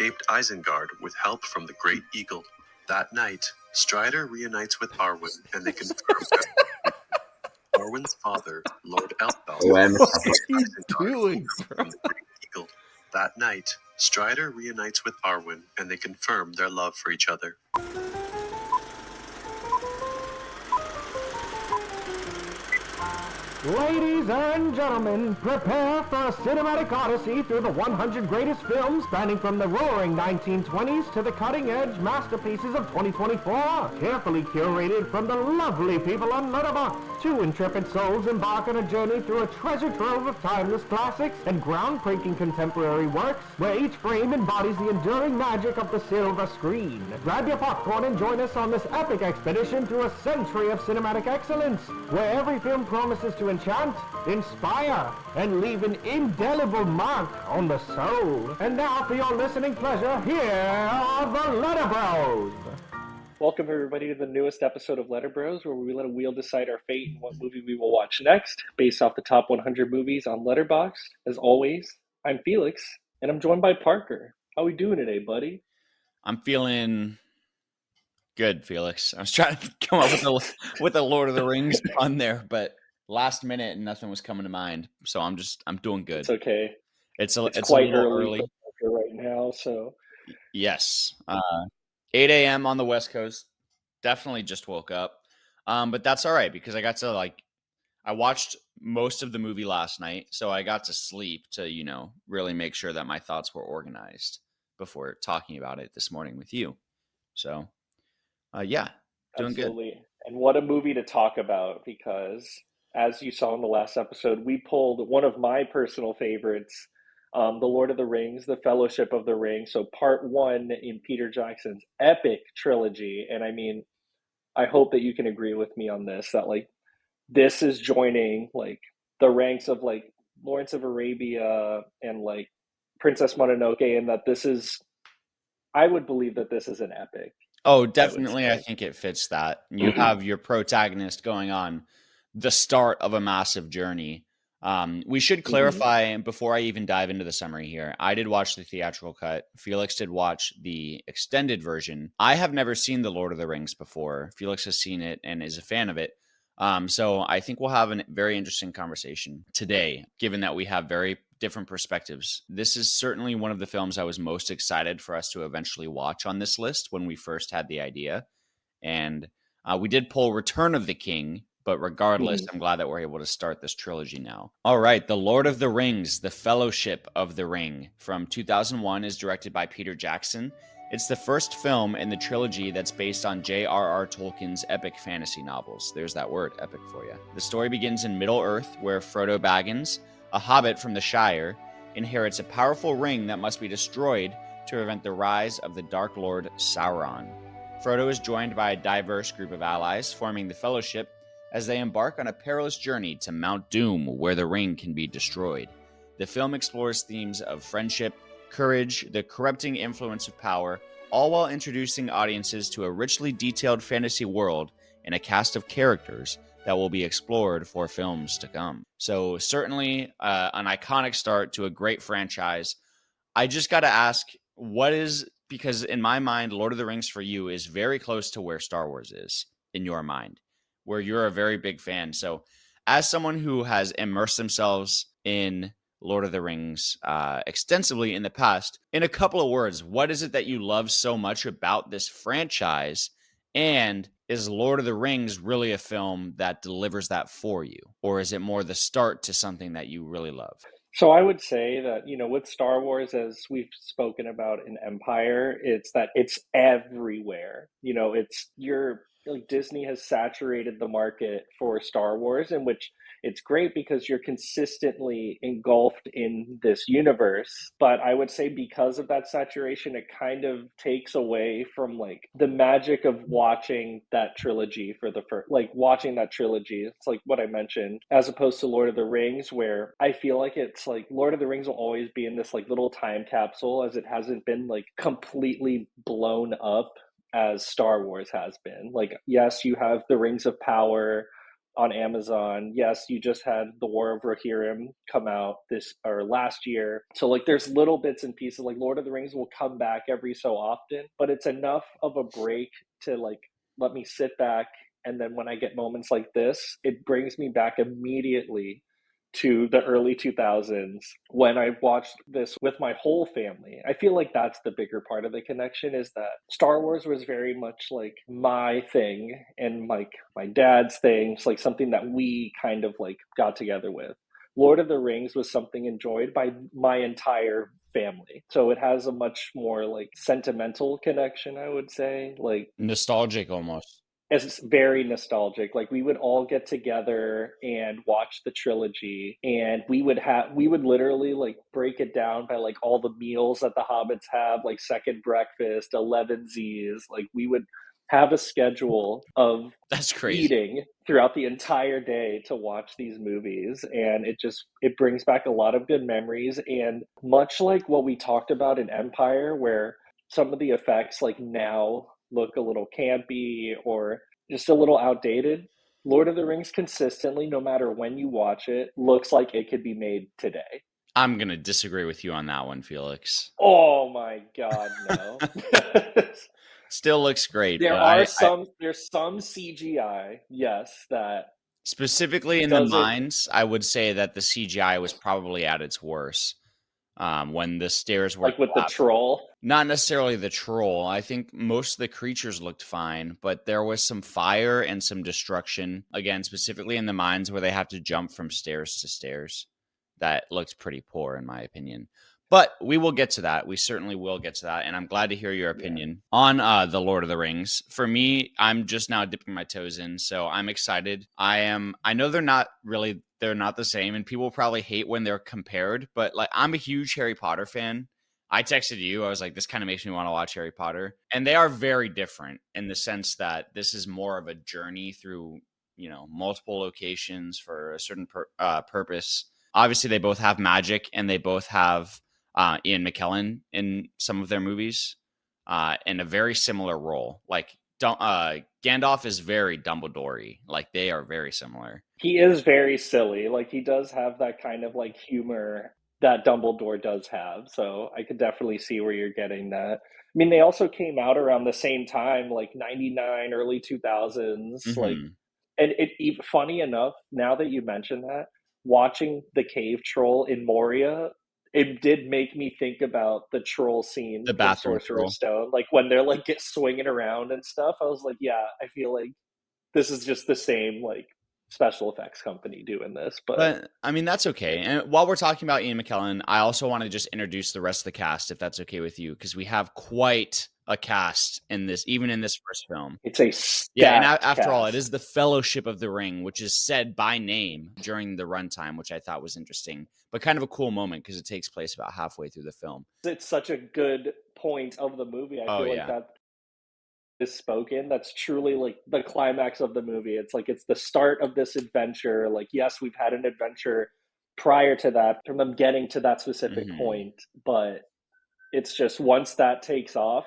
escaped Isengard with help from the Great Eagle. That night, Strider reunites with Arwen, and they confirm that Arwen's father, Lord Elfbelf, escaped Isengard from the Great Eagle. That night, Strider reunites with Arwen, and they confirm their love for each other. Ladies and gentlemen, prepare for a cinematic odyssey through the 100 greatest films spanning from the roaring 1920s to the cutting-edge masterpieces of 2024. Carefully curated from the lovely people on Letterboxd. Two intrepid souls embark on a journey through a treasure trove of timeless classics and groundbreaking contemporary works, where each frame embodies the enduring magic of the silver screen. Grab your popcorn and join us on this epic expedition through a century of cinematic excellence, where every film promises to enchant, inspire, and leave an indelible mark on the soul. And now, for your listening pleasure, here are the LetterBros. Welcome, everybody, to the newest episode of LetterBros, where we let a wheel decide our fate and what movie we will watch next, based off the top 100 movies on Letterboxd. As always, I'm Felix, and I'm joined by Parker. How we doing today, buddy? I'm feeling good, Felix. I was trying to come up with a Lord of the Rings pun there, but last minute and nothing was coming to mind. So I'm doing good. It's okay. It's quite a little early right now. So yes, 8 a.m. on the West Coast. Definitely just woke up, but that's all right because I got to I watched most of the movie last night, so I got to sleep to really make sure that my thoughts were organized before talking about it this morning with you. So yeah, doing absolutely. Good. And what a movie to talk about, because as you saw in the last episode, we pulled one of my personal favorites, The Lord of the Rings, The Fellowship of the Ring. So part one in Peter Jackson's epic trilogy. And I mean, I hope that you can agree with me on this, that this is joining the ranks of Lawrence of Arabia and Princess Mononoke, and that I would believe that this is an epic. Oh, definitely. I think it fits that. You have your protagonist going on the start of a massive journey. We should clarify before I even dive into the summary here. I did watch the theatrical cut. Felix did watch the extended version. I have never seen The Lord of the Rings before. Felix has seen it and is a fan of it. So I think we'll have a very interesting conversation today, given that we have very different perspectives. This is certainly one of the films I was most excited for us to eventually watch on this list when we first had the idea. And we did pull Return of the King, but regardless, I'm glad that we're able to start this trilogy now. All right, The Lord of the Rings, The Fellowship of the Ring from 2001 is directed by Peter Jackson. It's the first film in the trilogy that's based on J.R.R. Tolkien's epic fantasy novels. There's that word, epic, for you. The story begins in Middle-earth, where Frodo Baggins, a hobbit from the Shire, inherits a powerful ring that must be destroyed to prevent the rise of the Dark Lord Sauron. Frodo is joined by a diverse group of allies, forming the Fellowship, as they embark on a perilous journey to Mount Doom, where the ring can be destroyed. The film explores themes of friendship, courage, the corrupting influence of power, all while introducing audiences to a richly detailed fantasy world and a cast of characters that will be explored for films to come. So certainly an iconic start to a great franchise. I just got to ask, because in my mind, Lord of the Rings for you is very close to where Star Wars is in your mind, where you're a very big fan. So as someone who has immersed themselves in Lord of the Rings extensively in the past, in a couple of words, what is it that you love so much about this franchise? And is Lord of the Rings really a film that delivers that for you? Or is it more the start to something that you really love? So I would say that, with Star Wars, as we've spoken about in Empire, it's that it's everywhere. Disney has saturated the market for Star Wars, in which it's great because you're consistently engulfed in this universe. But I would say because of that saturation, it kind of takes away from the magic of watching that trilogy for the first, watching that trilogy. It's like what I mentioned, as opposed to Lord of the Rings, where I feel like it's Lord of the Rings will always be in this little time capsule, as it hasn't been completely blown up as Star Wars has been. Yes, you have the Rings of Power, on Amazon. Yes, you just had The War of Rohirrim come out last year. So like there's little bits and pieces, like Lord of the Rings will come back every so often, but it's enough of a break to like let me sit back, and then when I get moments like this, it brings me back immediately to the early 2000s when I watched this with my whole family. I feel like that's the bigger part of the connection, is that Star Wars was very much like my thing and like my dad's thing. It's like something that we kind of like got together with. Lord of the Rings was something enjoyed by my entire family. So it has a much more like sentimental connection, I would say. Like Nostalgic almost. it's very nostalgic. Like we would all get together and watch the trilogy, and we would literally like break it down by like all the meals that the hobbits have, like second breakfast, 11sies. Like we would have a schedule of That's crazy. eating throughout the entire day to watch these movies, and it brings back a lot of good memories. And much like what we talked about in Empire, where some of the effects like now look a little campy or just a little outdated, Lord of the Rings consistently, no matter when you watch it, looks like it could be made today. I'm going to disagree with you on that one, Felix. Oh my God, no. Still looks great. There's some CGI, yes, that specifically in the mines, I would say that the CGI was probably at its worst. When the stairs were like with the troll. Not necessarily the troll. I think most of the creatures looked fine, but there was some fire and some destruction. Again, specifically in the mines where they have to jump from stairs to stairs. That looked pretty poor, in my opinion. But we will get to that. We certainly will get to that. And I'm glad to hear your opinion on The Lord of the Rings. For me, I'm just now dipping my toes in, so I'm excited. I know they're not the same, and people probably hate when they're compared, but like I'm a huge Harry Potter fan. I texted you. I was like, this kind of makes me want to watch Harry Potter. And they are very different in the sense that this is more of a journey through, multiple locations for a certain purpose. Obviously, they both have magic, and they both have Ian McKellen in some of their movies, in a very similar role. Like Gandalf is very Dumbledore-y. Like they are very similar. He is very silly. Like he does have that kind of like humor that Dumbledore does have. So I could definitely see where you're getting that. I mean, they also came out around the same time, like 99, early 2000s. Mm-hmm. Like, and funny enough, now that you mention that, watching the cave troll in Moria, it did make me think about the troll scene, the bathroom Sorcerer's Stone. Like when they're like swinging around and stuff, I was like, yeah, I feel like this is just the same like special effects company doing this. But I mean, that's okay. And while we're talking about Ian McKellen, I also want to just introduce the rest of the cast, if that's okay with you, because we have quite a cast in this, even in this first film. It's a and after all, it is the Fellowship of the Ring, which is said by name during the runtime, which I thought was interesting, but kind of a cool moment because it takes place about halfway through the film. It's such a good point of the movie. I feel like that is spoken. That's truly like the climax of the movie. It's like it's the start of this adventure. Like, yes, we've had an adventure prior to that from them getting to that specific point, but it's just once that takes off,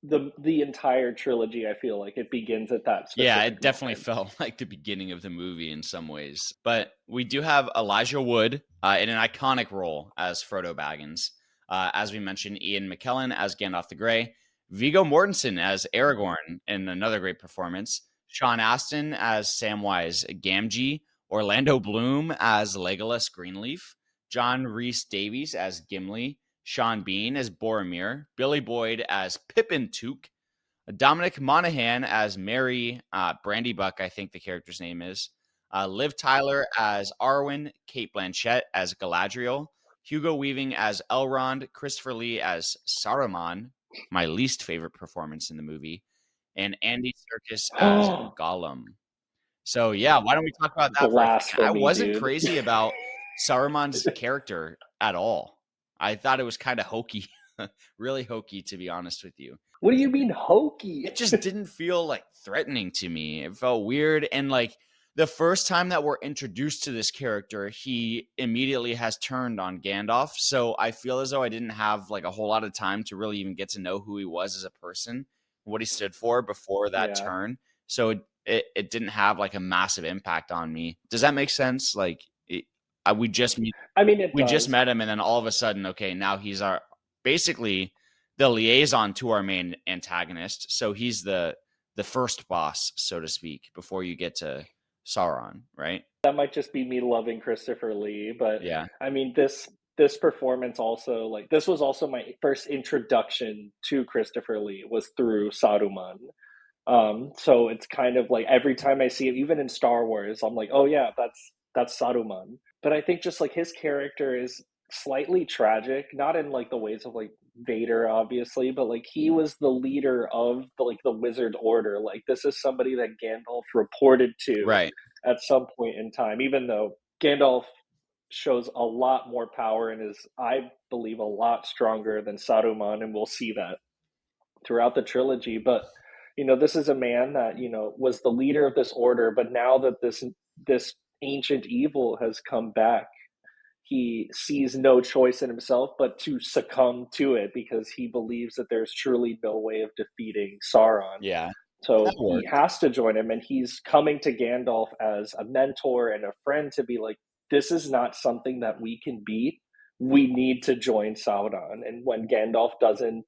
the entire trilogy, I feel like it begins at that specific it definitely felt like the beginning of the movie in some ways. But we do have Elijah Wood in an iconic role as Frodo Baggins. As we mentioned, Ian McKellen as Gandalf the Grey, Viggo Mortensen as Aragorn in another great performance, Sean Astin as Samwise Gamgee, Orlando Bloom as Legolas Greenleaf, John Rhys Davies as Gimli, Sean Bean as Boromir, Billy Boyd as Pippin Took, Dominic Monaghan as Mary Brandybuck, I think the character's name is, Liv Tyler as Arwen, Kate Blanchett as Galadriel, Hugo Weaving as Elrond, Christopher Lee as Saruman, my least favorite performance in the movie, and Andy Serkis as Gollum. So yeah, why don't we talk about that? Blasphemy, I wasn't crazy about Saruman's character at all. I thought it was kind of hokey, really hokey, to be honest with you. What do you mean hokey? It just didn't feel like threatening to me. It felt weird. And like the first time that we're introduced to this character, he immediately has turned on Gandalf. So I feel as though I didn't have like a whole lot of time to really even get to know who he was as a person, what he stood for before that turn. So it didn't have like a massive impact on me. Does that make sense? Like we just I mean, it we just does. met him, and then all of a sudden, okay, now he's our basically the liaison to our main antagonist. So he's the first boss, so to speak, before you get to Sauron, right? That might just be me loving Christopher Lee, but Yeah. I mean, this performance also, like, this was also my first introduction to Christopher Lee was through Saruman. So it's kind of like every time I see it, even in Star Wars, I'm like, oh yeah, that's Saruman. But I think just like his character is slightly tragic, not in like the ways of like Vader, obviously, but like he was the leader of the Wizard Order. Like this is somebody that Gandalf reported to Right. at some point in time, even though Gandalf shows a lot more power and is, I believe, a lot stronger than Saruman, and we'll see that throughout the trilogy. But this is a man that was the leader of this order, but now that this ancient evil has come back, he sees no choice in himself but to succumb to it because he believes that there's truly no way of defeating Sauron. Yeah. So That he worked. has to join him, and he's coming to Gandalf as a mentor and a friend to be like, this is not something that we can beat. We need to join Sauron. And when Gandalf doesn't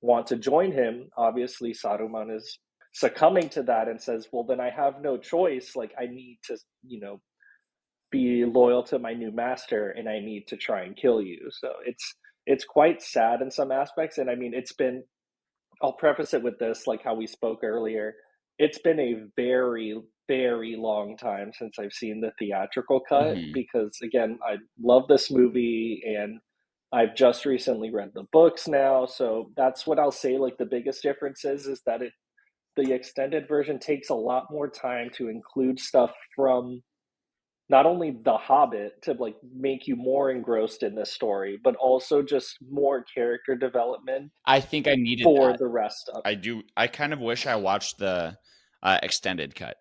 want to join him, obviously Saruman is succumbing to that and says, well, then I have no choice. Like, I need to, be loyal to my new master, and I need to try and kill you. So it's quite sad in some aspects. And I mean, I'll preface it with this, like how we spoke earlier. It's been a very, very long time since I've seen the theatrical cut Mhm. because, again, I love this movie and I've just recently read the books now. So that's what I'll say. Like, the biggest difference is that the extended version takes a lot more time to include stuff from not only The Hobbit to like make you more engrossed in this story, but also just more character development I think I needed for that. the rest of. I kind of wish I watched the extended cut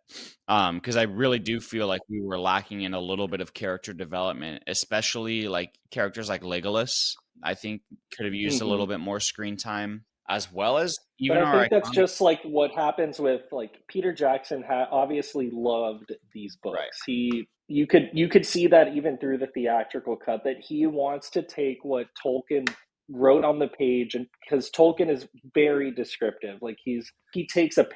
because I really do feel like we were lacking in a little bit of character development, especially like characters like Legolas. I think could have used a little bit more screen time, as well as But even I our think that's iconic. just like what happens with like Peter Jackson obviously loved these Right. books. You could see that even through the theatrical cut that he wants to take what Tolkien wrote on the page, and because Tolkien is very descriptive, like he takes a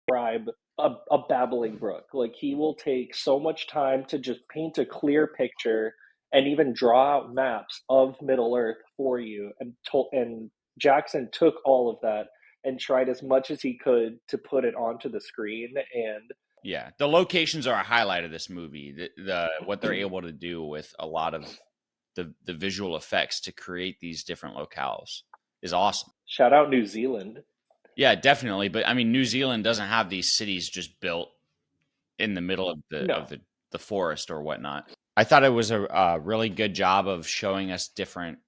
describe a babbling brook. Like he will take so much time to just paint a clear picture and even draw out maps of Middle Earth for you. And Jackson took all of that and tried as much as he could to put it onto the screen. And Yeah, the locations are a highlight of this movie. The what they're able to do with a lot of the visual effects to create these different locales is awesome. shout out New Zealand. Yeah, definitely. But I mean, New Zealand doesn't have these cities just built in the middle of No, the forest or whatnot. I thought it was a really good job of showing us different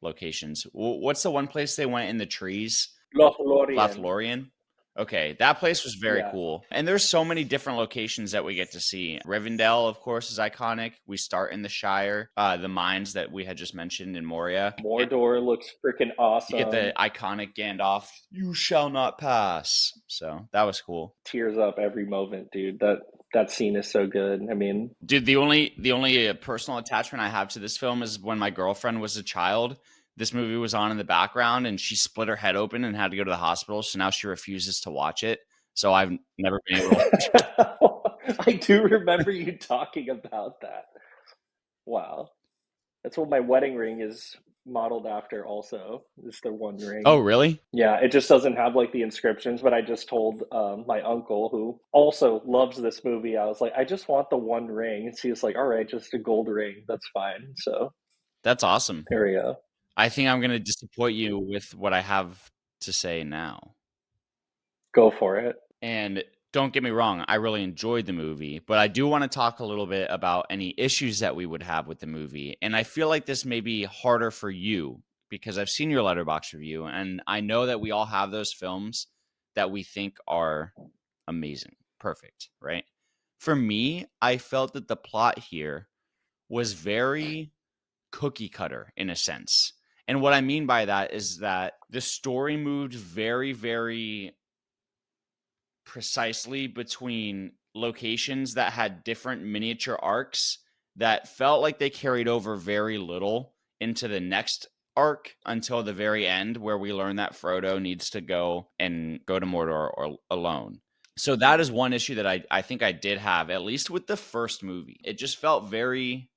locations. What's the one place they went in the trees? Lothlorien. Lothlorien. Okay, that place was very Yeah, cool. And there's so many different locations that we get to see. Rivendell, of course, is iconic. We start in the Shire, the mines that we had just mentioned in Moria. Mordor looks freaking You get the awesome. iconic Gandalf, "You shall not pass." So that was cool. Tears up every moment, dude. That scene is so good. I mean, Dude, the only personal attachment I have to this film is when my girlfriend was a child. This movie was on in the background, and she split her head open and had to go to the hospital. So now she refuses to watch it. So I've never been able to. I do remember you talking about that. Wow. That's what my wedding ring is modeled after also. Is the One Oh, Ring. really? Yeah, it just doesn't have like the inscriptions, but I just told my uncle who also loves this movie, I was like, I just want the One Ring. And she was like, all right, just a gold ring. That's fine. So That's awesome. there we go. I think I'm going to disappoint you with what I have to say now. Go for it. And don't get me wrong, I really enjoyed the movie, but I do want to talk a little bit about any issues that we would have with the movie. And I feel like this may be harder for you because I've seen your Letterboxd review, and I know that we all have those films that we think are amazing, perfect, right? For me, I felt that the plot here was very cookie cutter in a sense. And what I mean by that is that the story moved very, very precisely between locations that had different miniature arcs that felt like they carried over very little into the next arc until the very end, where we learn that Frodo needs to go to Mordor or alone. So that is one issue that I think I did have, at least with the first movie. It just felt very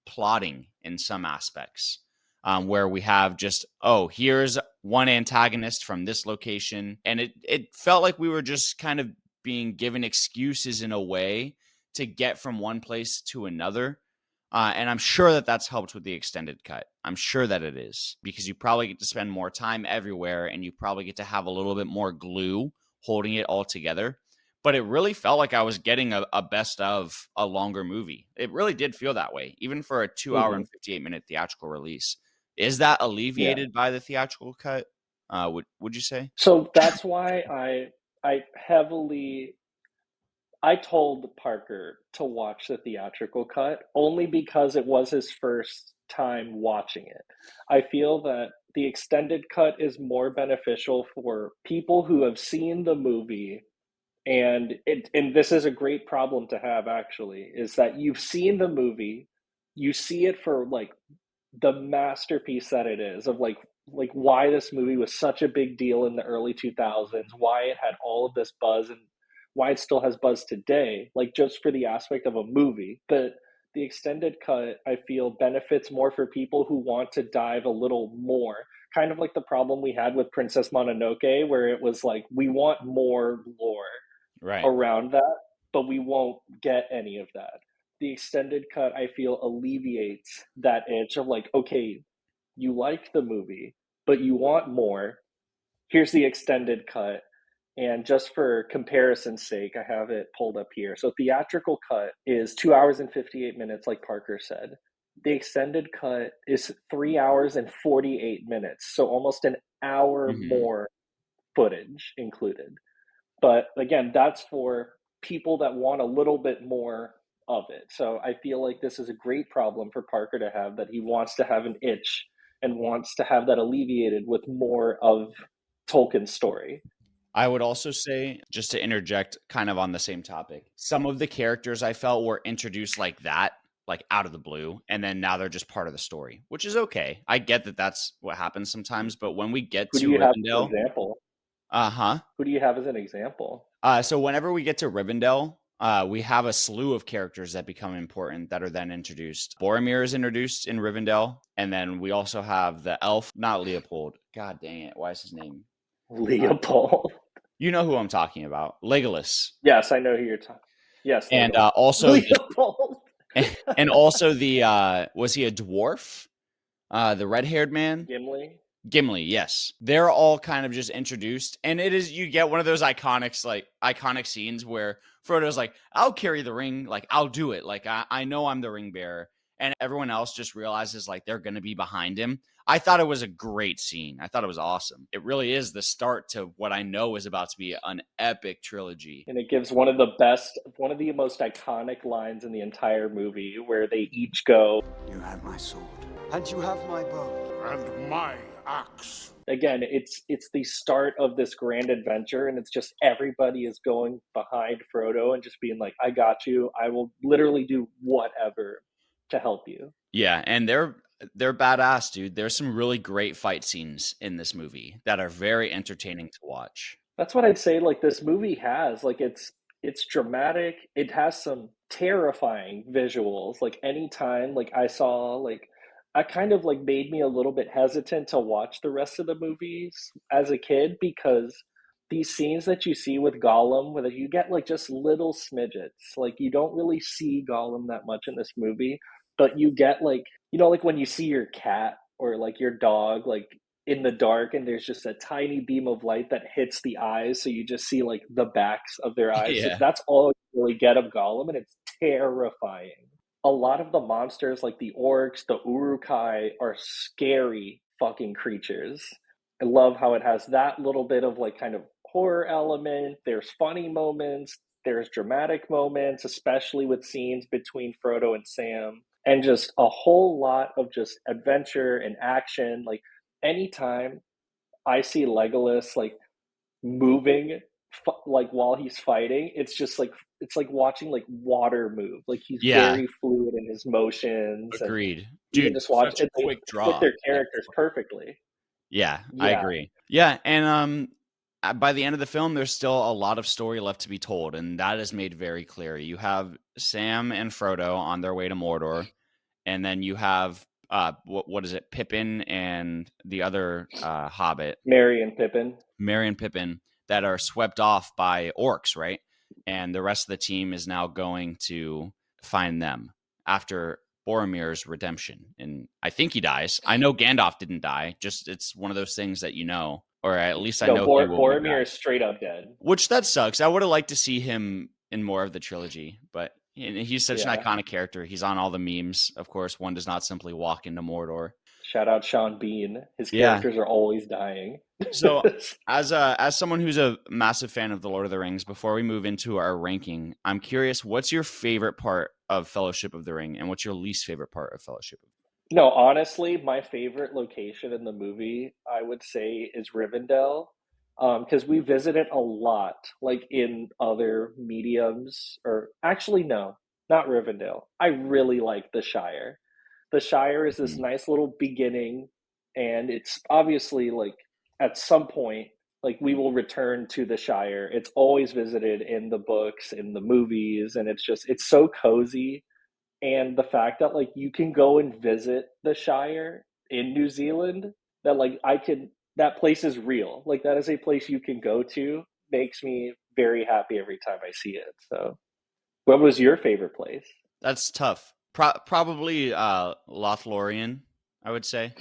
plotting in some aspects, where we have just, oh, here's one antagonist from this location. And it felt like we were just kind of being given excuses in a way to get from one place to another. And I'm sure that that's helped with the extended cut. I'm sure that it is, because you probably get to spend more time everywhere and you probably get to have a little bit more glue holding it all together. But it really felt like I was getting a best of a longer movie. It really did feel that way, even for a 2 hour and 58-minute theatrical release. Is that alleviated by the theatrical cut? Would you say? So that's why I told Parker to watch the theatrical cut only because it was his first time watching it. I feel that the extended cut is more beneficial for people who have seen the movie, and this is a great problem to have, actually, is that you've seen the movie, you see it for like the masterpiece that it is, of like why this movie was such a big deal in the early 2000s, why it had all of this buzz, and why it still has buzz today, like just for the aspect of a movie. But the extended cut, I feel, benefits more for people who want to dive a little more, kind of like the problem we had with Princess Mononoke, where it was like, we want more lore around that, but we won't get any of that. The extended cut, I feel, alleviates that itch of like, okay, you like the movie, but you want more. Here's the extended cut. And just for comparison's sake, I have it pulled up here. So theatrical cut is 2 hours and 58 minutes, like Parker said. The extended cut is 3 hours and 48 minutes. So almost an hour more footage included. But again, that's for people that want a little bit more of it. So I feel like this is a great problem for Parker to have, that he wants to have an itch and wants to have that alleviated with more of Tolkien's story. I would also say, just to interject kind of on the same topic, some of the characters I felt were introduced like that, like out of the blue, and then now they're just part of the story, which is okay. I get that that's what happens sometimes, but when we get to Rivendell, who do you have as an example? So whenever we get to Rivendell, we have a slew of characters that become important that are then introduced. Boromir is introduced in Rivendell, and then we also have the elf, not Leopold. God dang it, why is his name Leopold? You know who I'm talking about, Legolas. Yes, I know who you're talking. Yes, and also Leopold. and also the was he a dwarf? The red-haired man, Gimli, yes. They're all kind of just introduced, and it is, you get one of those iconic scenes where Frodo's like, I'll carry the ring, like I'll do it, like I know I'm the ring bearer, and everyone else just realizes like they're gonna be behind him. I thought it was a great scene. I thought it was awesome. It really is the start to what I know is about to be an epic trilogy. And it gives one of the most iconic lines in the entire movie, where they each go, "You have my sword, and you have my bow, and my axe." Again, it's the start of this grand adventure, and it's just everybody is going behind Frodo and just being like, I got you. I will literally do whatever to help you. Yeah, and they're badass, dude. There's some really great fight scenes in this movie that are very entertaining to watch. That's what I'd say, like, this movie has, like, it's dramatic. It has some terrifying visuals. Like, anytime, like, I saw, like, I kind of, like, made me a little bit hesitant to watch the rest of the movies as a kid, because these scenes that you see with Gollum, where you get, like, just little smidgets. Like, you don't really see Gollum that much in this movie, but you get, like, you know, like when you see your cat or, like, your dog, like, in the dark, and there's just a tiny beam of light that hits the eyes, so you just see, like, the backs of their eyes. Yeah. That's all you really get of Gollum, and it's terrifying. A lot of the monsters, like the orcs, the Uruk-hai, are scary fucking creatures. I love how it has that little bit of, like, kind of horror element. There's funny moments, there's dramatic moments, especially with scenes between Frodo and Sam, and just a whole lot of just adventure and action. Like, anytime I see Legolas, like, moving like while he's fighting, it's just like it's like watching like water move. Like he's Yeah, very fluid in his motions, and agreed. you can Dude, just watch such a it. They quick fit draw. their Like, characters perfectly. yeah, I Yeah, agree. Yeah, and by the end of the film, there's still a lot of story left to be told, and that is made very clear. You have Sam and Frodo on their way to Mordor, and then you have what is it, Pippin and the other Hobbit, Merry and Pippin. Merry and Pippin, that are swept off by orcs, right? And the rest of the team is now going to find them after Boromir's redemption. And I think he dies. I know Gandalf didn't die. Just it's one of those things that you know, or at least I No, know he won't have Boromir died. is straight up dead. Which that sucks. I would have liked to see him in more of the trilogy, but he's such an Yeah. iconic character. He's on all the memes. Of course, one does not simply walk into Mordor. Shout out Sean Bean. His Yeah. characters are always dying. So as someone who's a massive fan of the Lord of the Rings, before we move into our ranking, I'm curious, what's your favorite part of Fellowship of the Ring, and what's your least favorite part of Fellowship? No, honestly, my favorite location in the movie, I would say, is Rivendell, because we visit it a lot, like in other mediums. Or actually, no, not Rivendell. I really like the Shire. The Shire is this Mhm. nice little beginning, and it's obviously like at some point, like we will return to the Shire. It's always visited in the books, in the movies, and it's so cozy. And the fact that like you can go and visit the Shire in New Zealand, that like that place is real. Like that is a place you can go to, makes me very happy every time I see it. So what was your favorite place? That's tough. Probably Lothlorien, I would say,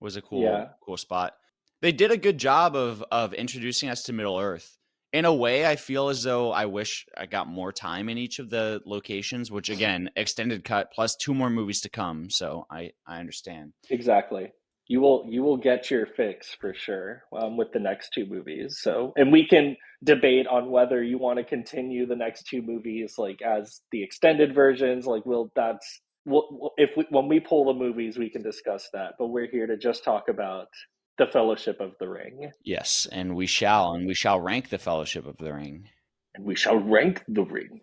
was a Yeah. cool spot. They did a good job of introducing us to Middle Earth. In a way, I feel as though I wish I got more time in each of the locations, which again, extended cut plus 2 more movies to come, so I understand. Exactly. You will get your fix for sure, with the next two movies. So, and we can debate on whether you want to continue the next two movies like as the extended versions. Like, if when we pull the movies, we can discuss that. But we're here to just talk about the Fellowship of the Ring, Yes, and we shall rank the Fellowship of the Ring. and we shall rank the ring.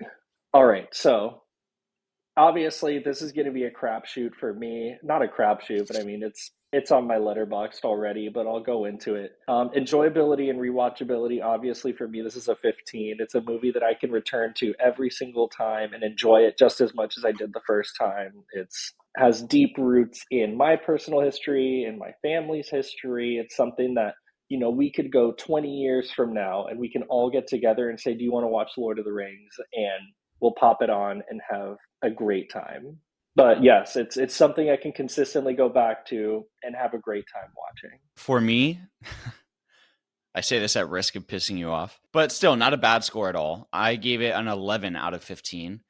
All right, so obviously this is going to be a crapshoot for me. Not a crapshoot, but I mean it's on my Letterboxd already. But I'll go into it. Enjoyability and rewatchability. Obviously, for me, this is a 15. It's a movie that I can return to every single time and enjoy it just as much as I did the first time. It's has deep roots in my personal history, in my family's history. It's something that we could go 20 years from now and we can all get together and say, do you want to watch Lord of the Rings? And we'll pop it on and have a great time. But yes, it's something I can consistently go back to and have a great time watching. For me, I say this at risk of pissing you off, but still not a bad score at all. I gave it an 11 out of 15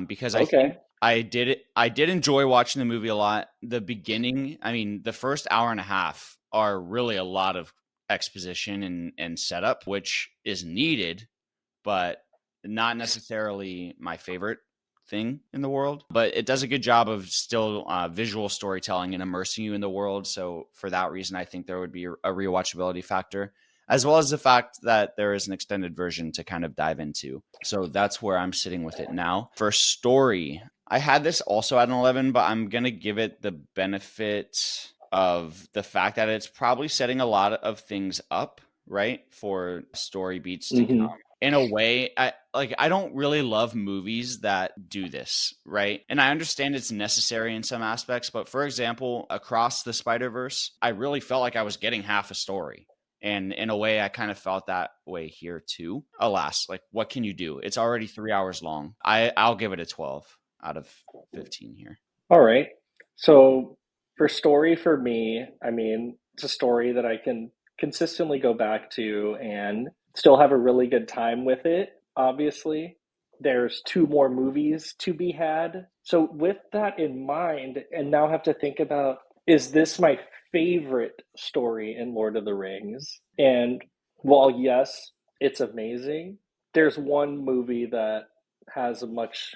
because I think Okay. I did enjoy watching the movie a lot. The beginning, I mean, the first hour and a half are really a lot of exposition and setup, which is needed, but not necessarily my favorite thing in the world. But it does a good job of still visual storytelling and immersing you in the world. So for that reason, I think there would be a rewatchability factor, as well as the fact that there is an extended version to kind of dive into. So that's where I'm sitting with it now. For story, I had this also at an 11, but I'm going to give it the benefit of the fact that it's probably setting a lot of things up, right, for story beats to come. In a way, I don't really love movies that do this, right? And I understand it's necessary in some aspects, but for example, Across the Spider-Verse, I really felt like I was getting half a story. And in a way, I kind of felt that way here too. Alas, like what can you do? It's already 3 hours long. I'll give it a 12 out of 15 here. All right. So for story for me, I mean, it's a story that I can consistently go back to and still have a really good time with it. Obviously, there's two more movies to be had. So with that in mind, and now have to think about, is this my favorite story in Lord of the Rings? And while yes, it's amazing, there's one movie that has a much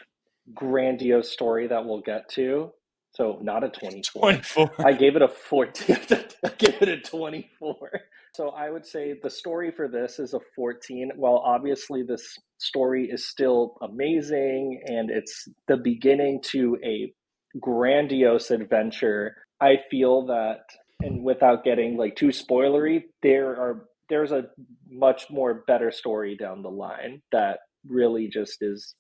grandiose story that we'll get to. So not a 24. 24. I gave it a 14. I gave it a 24. So I would say the story for this is a 14. While obviously this story is still amazing and it's the beginning to a grandiose adventure, I feel that, and without getting like too spoilery, there's a much more better story down the line that really just is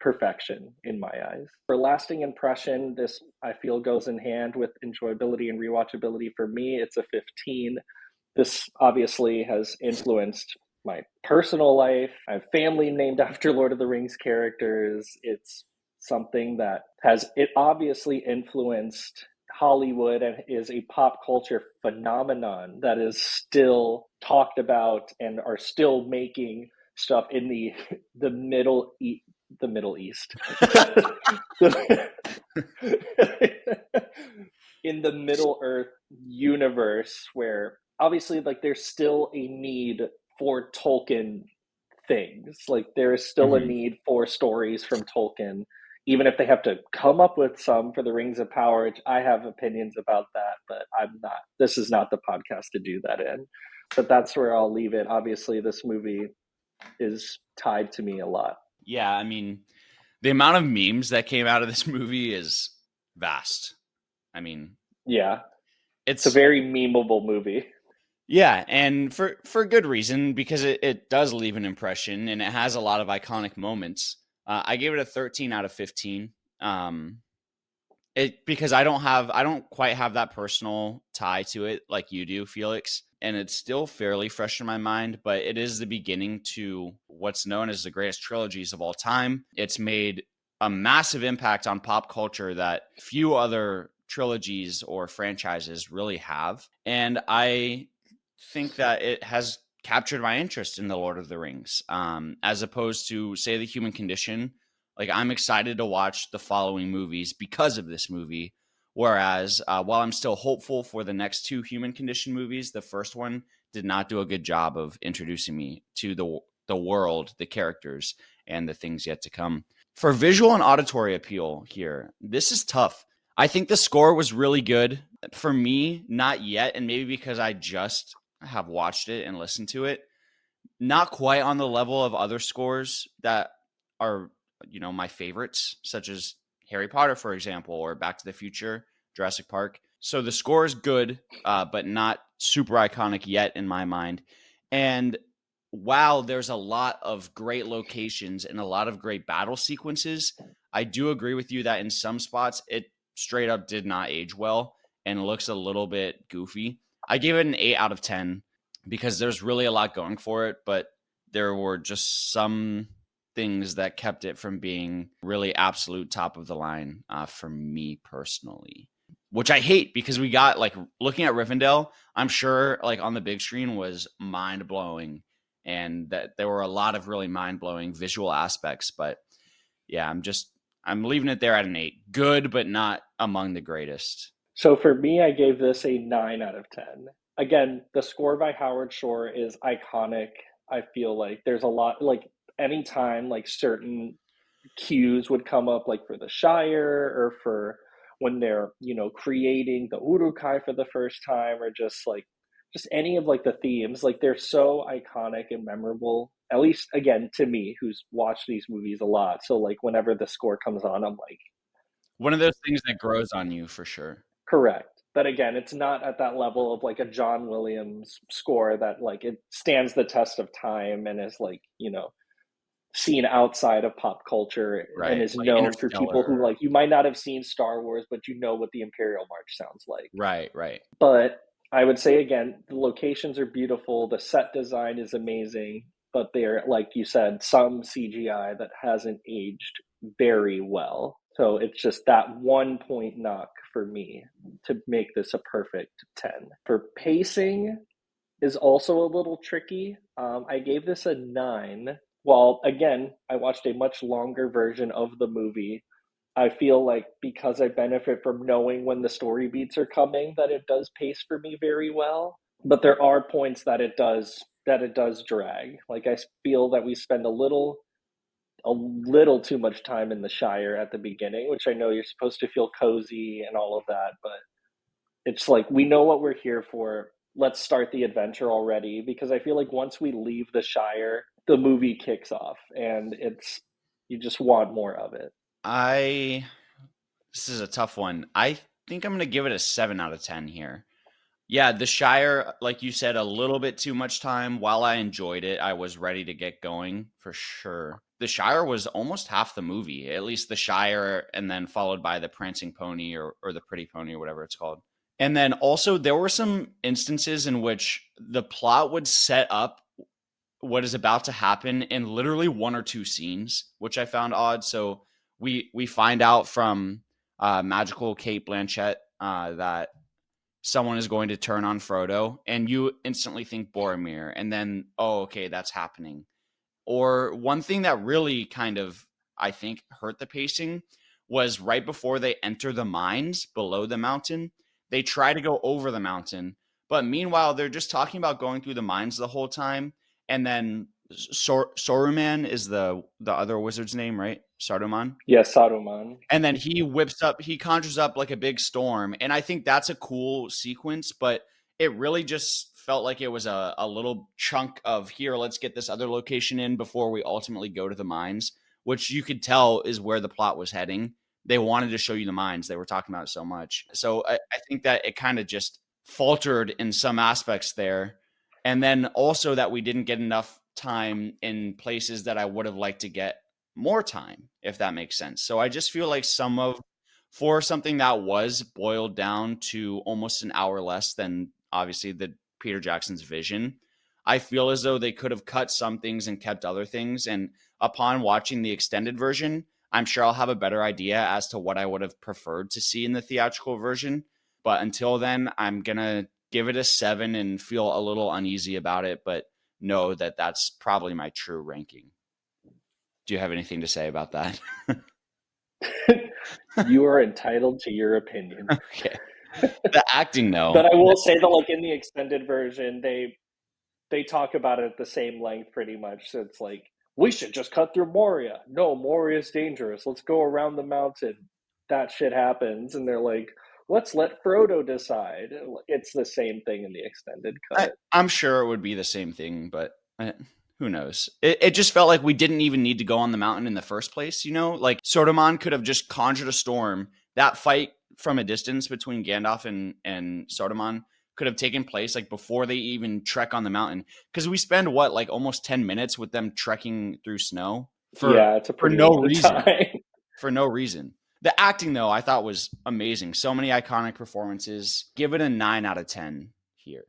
perfection in my eyes. For lasting impression, this I feel goes in hand with enjoyability and rewatchability. For me, it's a 15. This obviously has influenced my personal life. I have family named after Lord of the Rings characters. It's something that it obviously influenced Hollywood and is a pop culture phenomenon that is still talked about and are still making stuff in the Middle East. In the Middle Earth universe, where obviously like there's still a need for Tolkien things. Like there is still a need for stories from Tolkien, even if they have to come up with some for the Rings of Power. I have opinions about that, but this is not the podcast to do that in. But that's where I'll leave it. Obviously, this movie is tied to me a lot. Yeah, I mean, the amount of memes that came out of this movie is vast. I mean, yeah, it's a very memeable movie. Yeah, and for good reason, because it does leave an impression and it has a lot of iconic moments. I gave it a 13 out of 15. Because I don't quite have that personal tie to it like you do, Felix, and it's still fairly fresh in my mind, but it is the beginning to what's known as the greatest trilogies of all time. It's made a massive impact on pop culture that few other trilogies or franchises really have. And I think that it has captured my interest in the Lord of the Rings, as opposed to, say, the Human Condition. Like, I'm excited to watch the following movies because of this movie. Whereas, while I'm still hopeful for the next two Human Condition movies, the first one did not do a good job of introducing me to the world, the characters, and the things yet to come. For visual and auditory appeal here, this is tough. I think the score was really good. For me, not yet, and maybe because I just have watched it and listened to it, not quite on the level of other scores that are, my favorites, such as Harry Potter, for example, or Back to the Future, Jurassic Park. So the score is good, but not super iconic yet in my mind. And while there's a lot of great locations and a lot of great battle sequences, I do agree with you that in some spots it straight up did not age well and looks a little bit goofy. I gave it an 8 out of 10 because there's really a lot going for it, but there were just some things that kept it from being really absolute top of the line for me personally, which I hate because we got, like, looking at Rivendell, I'm sure, like, on the big screen was mind blowing, and that there were a lot of really mind blowing visual aspects. But yeah, I'm leaving it there at an 8. Good, but not among the greatest. So for me, I gave this a 9 out of 10. Again, the score by Howard Shore is iconic. I feel like there's a lot, like, anytime like certain cues would come up, like for the Shire or for when they're, creating the Urukai for the first time, or just any of like the themes, like they're so iconic and memorable, at least again to me, who's watched these movies a lot. So like whenever the score comes on, I'm like, one of those things that grows on you for sure. correct. But again, it's not at that level of like a John Williams score that like it stands the test of time and is like, seen outside of pop culture, Right. and is Like known for people who, Interstellar. like, you might not have seen Star Wars, but you know what the Imperial March sounds like. Right. But I would say again, the locations are beautiful, the set design is amazing, but they're, like you said, some CGI that hasn't aged very well. So it's just that 1 point knock for me to make this a perfect 10. For pacing is also a little tricky. I gave this a 9. While again, I watched a much longer version of the movie, I feel like because I benefit from knowing when the story beats are coming, that it does pace for me very well. But there are points that it does drag. Like I feel that we spend a little too much time in the Shire at the beginning, which I know you're supposed to feel cozy and all of that, but it's like we know what we're here for. let's start the adventure already, because I feel like once we leave the Shire, the movie kicks off and you just want more of it. This is a tough one. I think I'm going to give it a 7 out of 10 here. Yeah, The Shire, like you said, a little bit too much time. While I enjoyed it, I was ready to get going for sure. The Shire was almost half the movie, at least The Shire, and then followed by The Prancing Pony or The Pretty Pony or whatever it's called. And then also, there were some instances in which the plot would set up what is about to happen in literally 1 or 2 scenes, which I found odd. So we find out from magical Kate Blanchett that someone is going to turn on Frodo, and you instantly think Boromir, and then, oh, okay, that's happening. Or one thing that really kind of, I think, hurt the pacing was right before they enter the mines below the mountain, they try to go over the mountain, but meanwhile, they're just talking about going through the mines the whole time, and then Saruman is the other wizard's name, right? Saruman? Yes, Saruman. And then he conjures up like a big storm. And I think that's a cool sequence, but it really just felt like it was a little chunk of here, let's get this other location in before we ultimately go to the mines, which you could tell is where the plot was heading. They wanted to show you the mines. They were talking about it so much. So I think that it kind of just faltered in some aspects there. And then also that we didn't get enough time in places that I would have liked to get more time, if that makes sense. So I just feel like for something that was boiled down to almost an hour less than obviously the Peter Jackson's vision, I feel as though they could have cut some things and kept other things. And upon watching the extended version, I'm sure I'll have a better idea as to what I would have preferred to see in the theatrical version. But until then, I'm going to give it a 7 and feel a little uneasy about it, but know that that's probably my true ranking. Do you have anything to say about that? You are entitled to your opinion. Okay. The acting, though. But I will say that, like, in the extended version, they talk about it at the same length pretty much. So it's like, we should just cut through Moria. No, Moria's dangerous. Let's go around the mountain. That shit happens. And they're like, let's let Frodo decide. It's the same thing in the extended cut. I'm sure it would be the same thing, but who knows? It just felt like we didn't even need to go on the mountain in the first place, you know? Like, Saruman could have just conjured a storm. That fight from a distance between Gandalf and Saruman could have taken place like before they even trek on the mountain. Because we spend like almost 10 minutes with them trekking through snow it's a pretty no long reason. time. For no reason. The acting, though, I thought was amazing. So many iconic performances. Give it a 9 out of 10 here.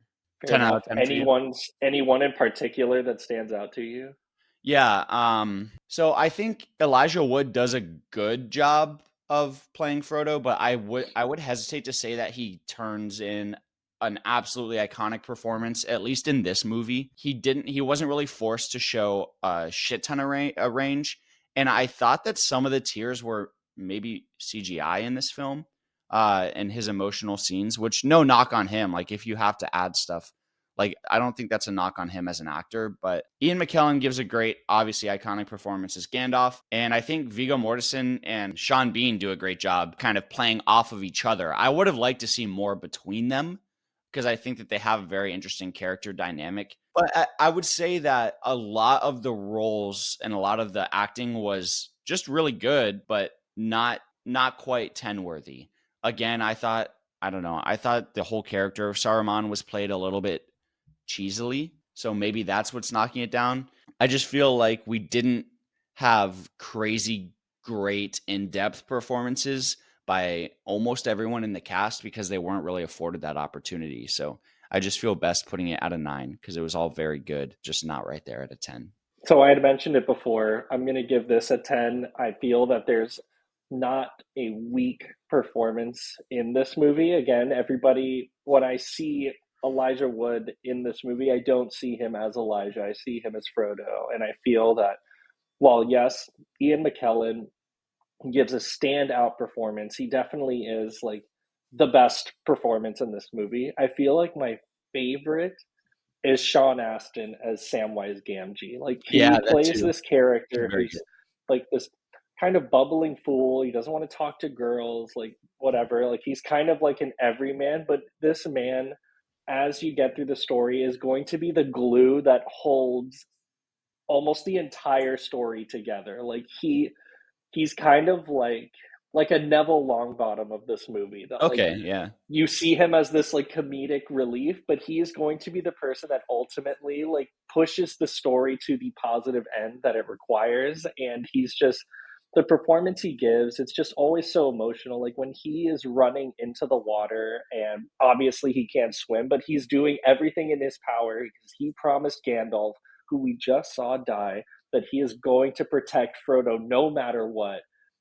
Fair 10 out of 10 for you? Anyone in particular that stands out to you? Yeah. So I think Elijah Wood does a good job of playing Frodo, but I would hesitate to say that he turns in an absolutely iconic performance, at least in this movie. He wasn't really forced to show a shit ton of range. And I thought that some of the tears were maybe CGI in this film, and his emotional scenes, which no knock on him. Like, if you have to add stuff, like, I don't think that's a knock on him as an actor, but Ian McKellen gives a great, obviously iconic performance as Gandalf. And I think Viggo Mortensen and Sean Bean do a great job kind of playing off of each other. I would have liked to see more between them because I think that they have a very interesting character dynamic. But I would say that a lot of the roles and a lot of the acting was just really good, but not quite 10 worthy. Again, I thought the whole character of Saruman was played a little bit cheesily, so maybe that's what's knocking it down. I just feel like we didn't have crazy great in-depth performances by almost everyone in the cast because they weren't really afforded that opportunity. So I just feel best putting it at a 9 because it was all very good, just not right there at a 10. So I had mentioned it before. I'm going to give this a 10. I feel that there's not a weak performance in this movie. Again, when I see Elijah Wood in this movie, I don't see him as Elijah. I see him as Frodo. And I feel that while, yes, Ian McKellen gives a standout performance, he definitely is like the best performance in this movie. I feel like my favorite is Sean Astin as Samwise Gamgee. Like, he plays this character who's like this kind of bubbling fool. He doesn't want to talk to girls, like whatever. Like, he's kind of like an everyman, but this man as you get through the story, is going to be the glue that holds almost the entire story together. Like he's kind of like a Neville Longbottom of this movie. That like Okay, yeah. you see him as this like comedic relief, but he is going to be the person that ultimately like pushes the story to the positive end that it requires. And he's just the performance he gives, it's just always so emotional. Like when he is running into the water, and obviously he can't swim, but he's doing everything in his power because he promised Gandalf, who we just saw die, that he is going to protect Frodo no matter what.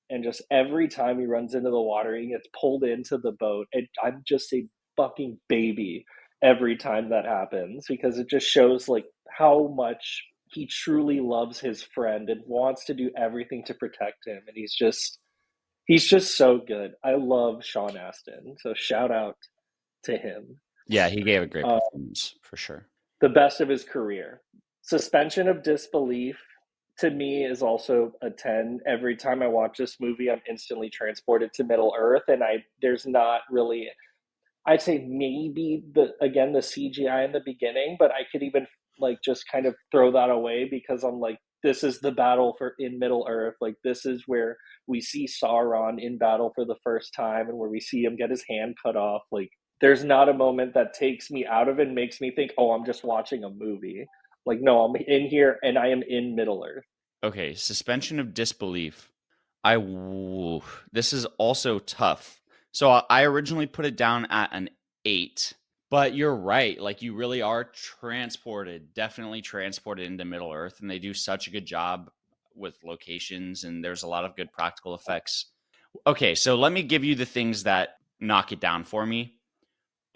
And just every time he runs into the water, he gets pulled into the boat. And I'm just a fucking baby every time that happens, because it just shows like how much he truly loves his friend and wants to do everything to protect him. And he's just so good. I love Sean Astin, so shout out to him. Yeah, he gave a great performance for sure. The best of his career. Suspension of disbelief to me is also a 10. Every time I watch this movie, I'm instantly transported to Middle Earth, and there's not really, I'd say maybe the CGI in the beginning, but I could even like just kind of throw that away, because I'm like, this is the battle in Middle Earth. Like this is where we see Sauron in battle for the first time, and where we see him get his hand cut off. Like there's not a moment that takes me out of it and makes me think, oh, I'm just watching a movie. Like, no, I'm in here and I am in Middle Earth. Okay, suspension of disbelief. This is also tough. So I originally put it down at an 8, but you're right. Like you really are definitely transported into Middle Earth, and they do such a good job with locations, and there's a lot of good practical effects. Okay, so let me give you the things that knock it down for me.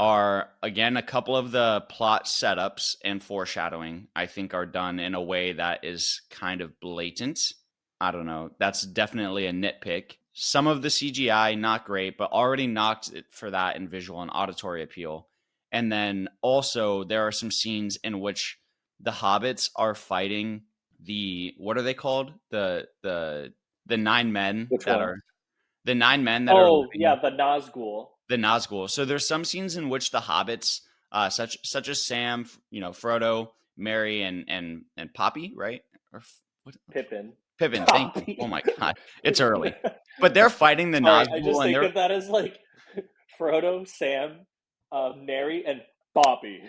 Are again a couple of the plot setups and foreshadowing I think are done in a way that is kind of blatant. I don't know. That's definitely a nitpick. Some of the CGI, not great, but already knocked it for that in visual and auditory appeal. And then also there are some scenes in which the hobbits are fighting what are they called? The 9 men Which that one? are the 9 men that are Oh, living. yeah, the Nazgul. The Nazgul. So there's some scenes in which the hobbits, such as Sam, Frodo, Merry, and Poppy, right? Or what? Pippin. Pippin. Thank you. Poppy. Oh my god, it's early. But they're fighting the Sorry, I just Nazgul, and think they're of that as like Frodo, Sam, Merry, and Poppy.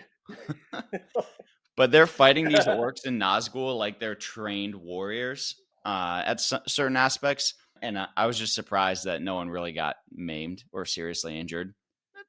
but they're fighting these orcs and Nazgul like they're trained warriors at certain aspects. And I was just surprised that no one really got maimed or seriously injured.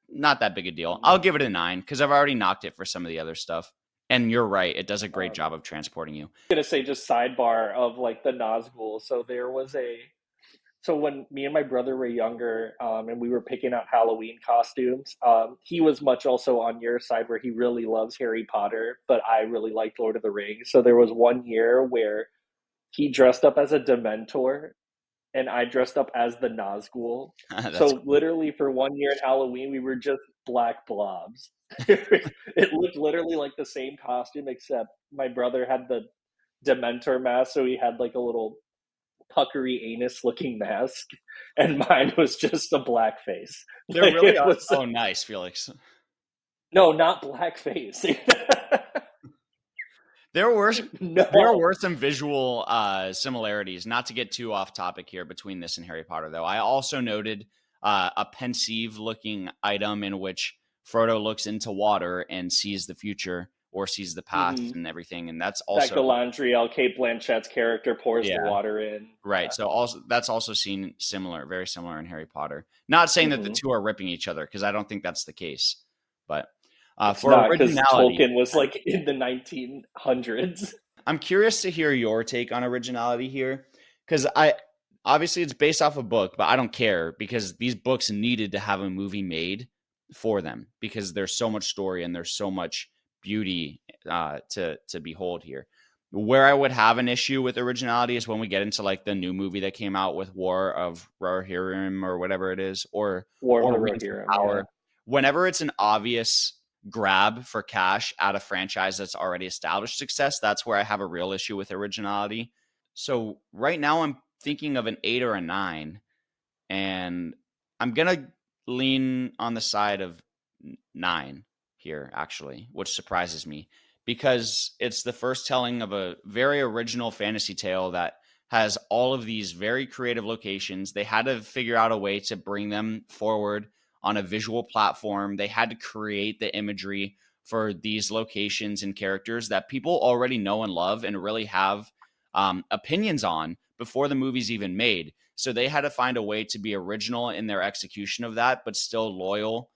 Not that big a deal. I'll give it a 9 because I've already knocked it for some of the other stuff. And you're right. It does a great job of transporting you. I'm going to say just sidebar of like the Nazgul. So when me and my brother were younger, and we were picking out Halloween costumes, he was much also on your side where he really loves Harry Potter, but I really liked Lord of the Rings. So there was one year where he dressed up as a Dementor and I dressed up as the Nazgul. So Cool. literally for one year at Halloween, we were just black blobs. It looked literally like the same costume, except my brother had the Dementor mask, so he had like a little puckery anus looking mask, and mine was just a black face. There Like, really it are. was Oh, nice, Felix. no, not black face. There were No. some visual similarities. Not to get too off topic here between this and Harry Potter, though. I also noted a pensive looking item in which Frodo looks into water and sees the future or sees the past and everything, and that's That also Galadriel, Kate Blanchett's character, pours the water in. right. Yeah. So that's also seen very similar in Harry Potter. Not saying that the two are ripping each other, because I don't think that's the case, but. For not because originality, Tolkien was like in the 1900s. I'm curious to hear your take on originality here, because obviously it's based off a book, but I don't care because these books needed to have a movie made for them because there's so much story and there's so much beauty to behold here. Where I would have an issue with originality is when we get into like the new movie that came out with War of Rohirrim or whatever it is, or War of the Rings of Rohirrim. Power. Yeah. Whenever it's an obvious grab for cash at a franchise that's already established success, that's where I have a real issue with originality. So right now I'm thinking of an 8 or a 9, and I'm gonna lean on the side of 9 here, actually, which surprises me because it's the first telling of a very original fantasy tale that has all of these very creative locations. They had to figure out a way to bring them forward on a visual platform. They had to create the imagery for these locations and characters that people already know and love and really have opinions on before the movie's even made. So they had to find a way to be original in their execution of that, but still loyal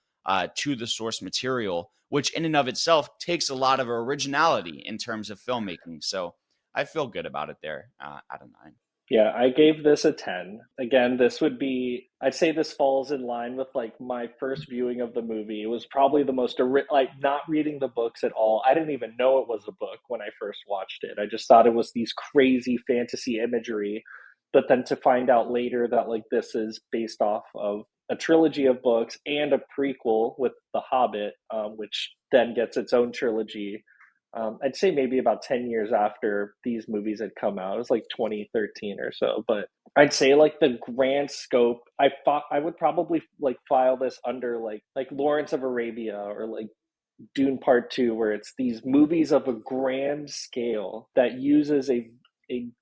to the source material, which in and of itself takes a lot of originality in terms of filmmaking. So I feel good about it there out of 9. Yeah, I gave this a 10. Again, this would be, I'd say this falls in line with like my first viewing of the movie. It was probably the most, like not reading the books at all. I didn't even know it was a book when I first watched it. I just thought it was these crazy fantasy imagery. But then to find out later that like this is based off of a trilogy of books and a prequel with The Hobbit, which then gets its own trilogy. I'd say maybe about 10 years after these movies had come out. It was like 2013 or so. But I'd say like the grand scope, I thought I would probably like file this under like Lawrence of Arabia or like Dune Part 2, where it's these movies of a grand scale that uses a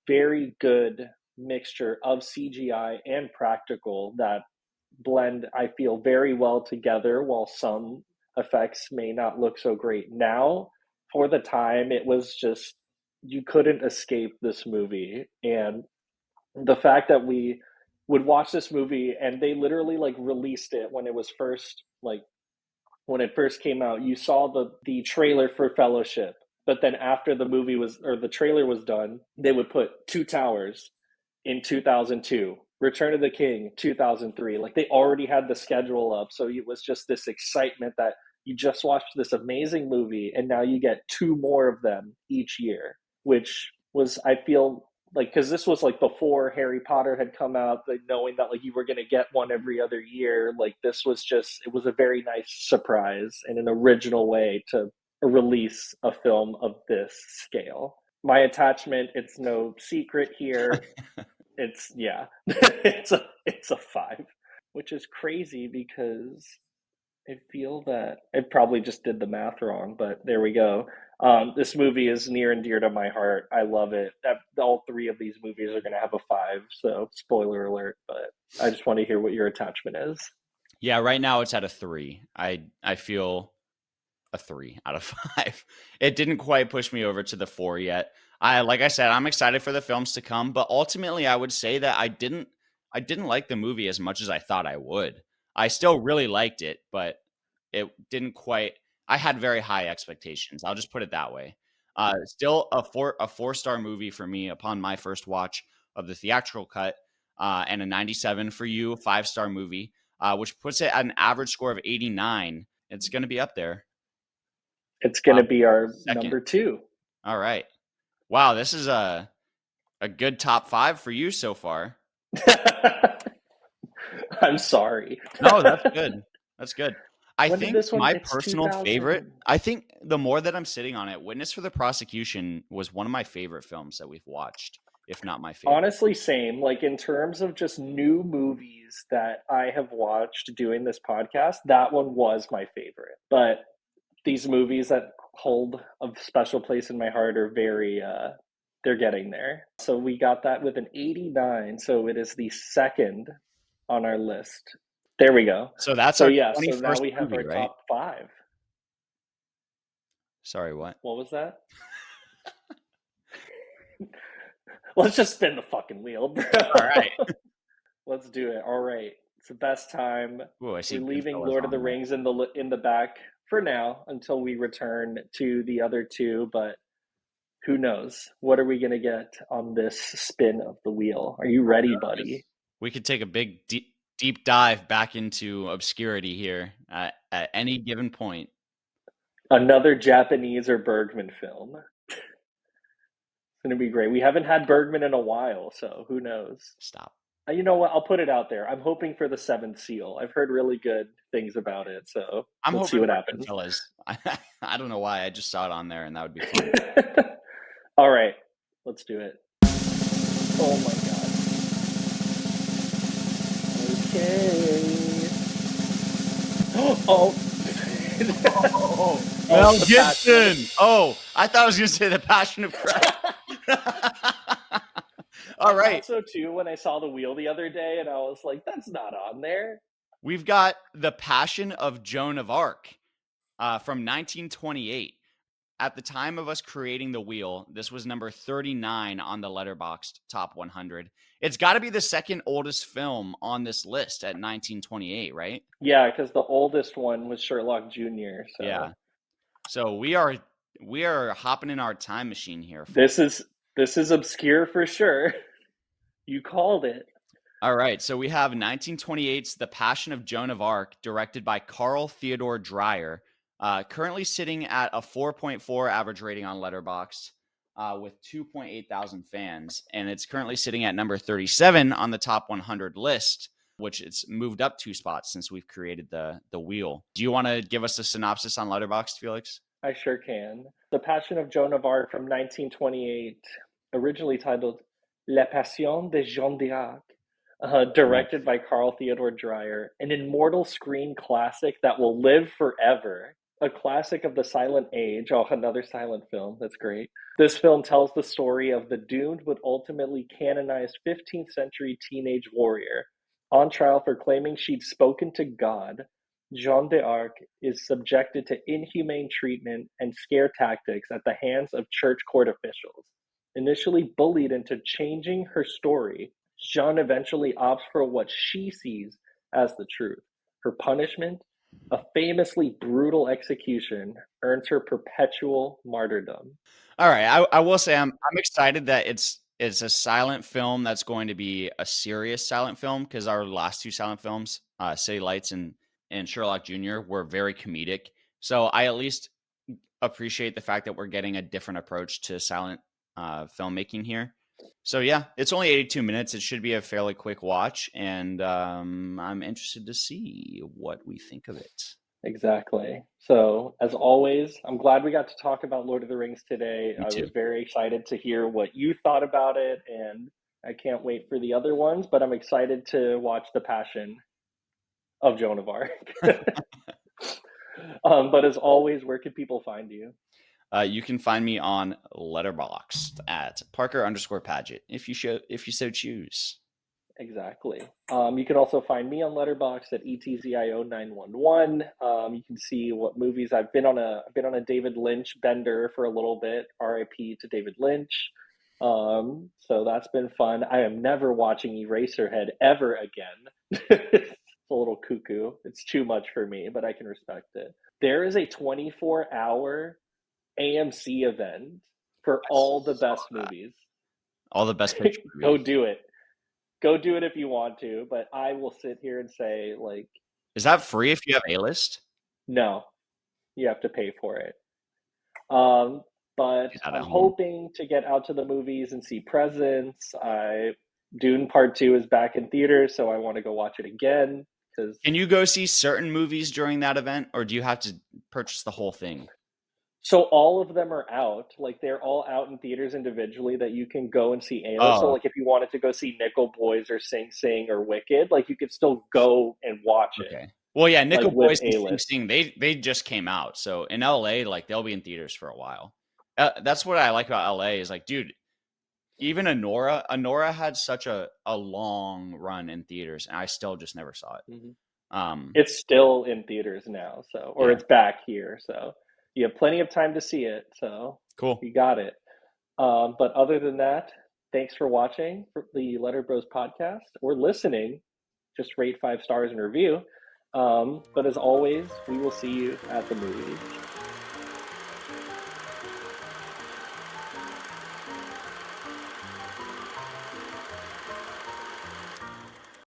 very good mixture of CGI and practical that blend, I feel, very well together, while some effects may not look so great now. For the time, it was just, you couldn't escape this movie. And the fact that we would watch this movie and they literally like released it when it was first, like when it first came out, you saw the trailer for Fellowship, but then after the movie was, or the trailer was done, they would put Two Towers in 2002, Return of the King 2003. Like they already had the schedule up, so it was just this excitement that you just watched this amazing movie and now you get 2 more of them each year, which was, I feel like, because this was like before Harry Potter had come out, like knowing that like you were going to get one every other year, like this was just, it was a very nice surprise and an original way to release a film of this scale. My attachment, it's no secret here. It's, yeah, it's a 5, which is crazy because I feel that I probably just did the math wrong, but there we go. This movie is near and dear to my heart. I love it. All 3 of these movies are going to have a 5, so spoiler alert, but I just want to hear what your attachment is. Yeah, right now it's at a 3. I feel a 3 out of 5. It didn't quite push me over to the 4 yet. Like I said, I'm excited for the films to come, but ultimately I would say that I didn't like the movie as much as I thought I would. I still really liked it, but it didn't quite. I had very high expectations. I'll just put it that way. Still a 4-star movie for me upon my first watch of the theatrical cut, and a 97 for you, 5-star movie, which puts it at an average score of 89. It's going to be up there. It's going to be our second. number 2. All right. Wow, this is a good top 5 for you so far. I'm sorry. No, that's good. That's good. I When think did this one- my it's personal 2000. favorite, I think the more that I'm sitting on it, Witness for the Prosecution was one of my favorite films that we've watched, if not my favorite. Honestly, same. Like in terms of just new movies that I have watched doing this podcast, that one was my favorite. But these movies that hold a special place in my heart are very, they're getting there. So we got that with an 89. So it is the second on our list. There we go. So that's So our yeah, so 21st now we have movie, our right? top 5. Sorry, what? What was that? Let's just spin the fucking wheel, bro. All right. Let's do it. All right. It's the best time. Ooh, I see. We're leaving Goodfellas Lord of the on there. Rings in the back for now until we return to the other 2, but who knows? What are we going to get on this spin of the wheel? Are you ready, buddy? We could take a big deep dive back into obscurity here at any given point. Another Japanese or Bergman film. It's going to be great. We haven't had Bergman in a while, so who knows? Stop. You know what? I'll put it out there. I'm hoping for The Seventh Seal. I've heard really good things about it, so I'm let's see hoping what for happens. Goodfellas. I don't know why. I just saw it on there, and that would be fun. All right, let's do it. Oh my god. Okay. Oh. Mel Gibson. Oh, I thought I was going to say The Passion of Christ. All right. I thought so too when I saw the wheel the other day, and I was like, that's not on there. We've got The Passion of Joan of Arc from 1928. At the time of us creating the wheel, this was number 39 on the Letterboxd Top 100. It's got to be the second oldest film on this list at 1928, right? Yeah, because the oldest one was Sherlock Jr. So. Yeah. So we are hopping in our time machine here. This is obscure for sure. You called it. All right. So we have 1928's The Passion of Joan of Arc, directed by Carl Theodor Dreyer. Currently sitting at a 4.4 average rating on Letterboxd with 2.8 thousand fans. And it's currently sitting at number 37 on the top 100 list, which it's moved up 2 spots since we've created the wheel. Do you want to give us a synopsis on Letterboxd, Felix? I sure can. The Passion of Joan of Arc from 1928, originally titled La Passion de Jeanne d'Arc, directed by Carl Theodor Dreyer, an immortal screen classic that will live forever. A classic of the silent age. Oh, another silent film. That's great. This film tells the story of the doomed but ultimately canonized 15th century teenage warrior. On trial for claiming she'd spoken to God, Jeanne d'Arc is subjected to inhumane treatment and scare tactics at the hands of church court officials. Initially bullied into changing her story, Jeanne eventually opts for what she sees as the truth. Her punishment, a famously brutal execution, earns her perpetual martyrdom. All right, I will say I'm excited that it's a silent film that's going to be a serious silent film, because our last 2 silent films, City Lights and Sherlock Jr., were very comedic. So I at least appreciate the fact that we're getting a different approach to silent filmmaking here. So yeah, it's only 82 minutes. It should be a fairly quick watch, and I'm interested to see what we think of it. Exactly. So, as always, I'm glad we got to talk about Lord of the Rings today. I was very excited to hear what you thought about it, and I can't wait for the other ones, but I'm excited to watch The Passion of Joan of Arc. But as always, where can people find you? You can find me on Letterboxd at Parker_Paget if you so choose. Exactly. You can also find me on Letterboxd at ETZIO911. You can see what movies I've been on a David Lynch bender for a little bit. RIP to David Lynch. So that's been fun. I am never watching Eraserhead ever again. It's a little cuckoo. It's too much for me, but I can respect it. There is a 24-hour AMC event for all the best movies. All the best picture movies. Go do it. Go do it if you want to, but I will sit here and say, like... Is that free if you have A-list? No. You have to pay for it. But I'm hoping to get out to the movies and see Presents. Dune Part 2 is back in theaters, so I want to go watch it again. Can you go see certain movies during that event, or do you have to purchase the whole thing? So all of them are out. Like, they're all out in theaters individually that you can go and see A-list. So, like, if you wanted to go see Nickel Boys or Sing Sing or Wicked, like, you could still go and watch it. Well, yeah, Nickel Boys and Sing Sing, they just came out. So in LA, like, they'll be in theaters for a while. That's what I like about LA is, like, dude, even Anora had such a long run in theaters, and I still just never saw it. Mm-hmm. It's still in theaters now, or it's back here, so you have plenty of time to see it, so cool. You got it. But other than that, thanks for watching the LetterBros podcast or listening. Just rate 5 stars and review. But as always, we will see you at the movies.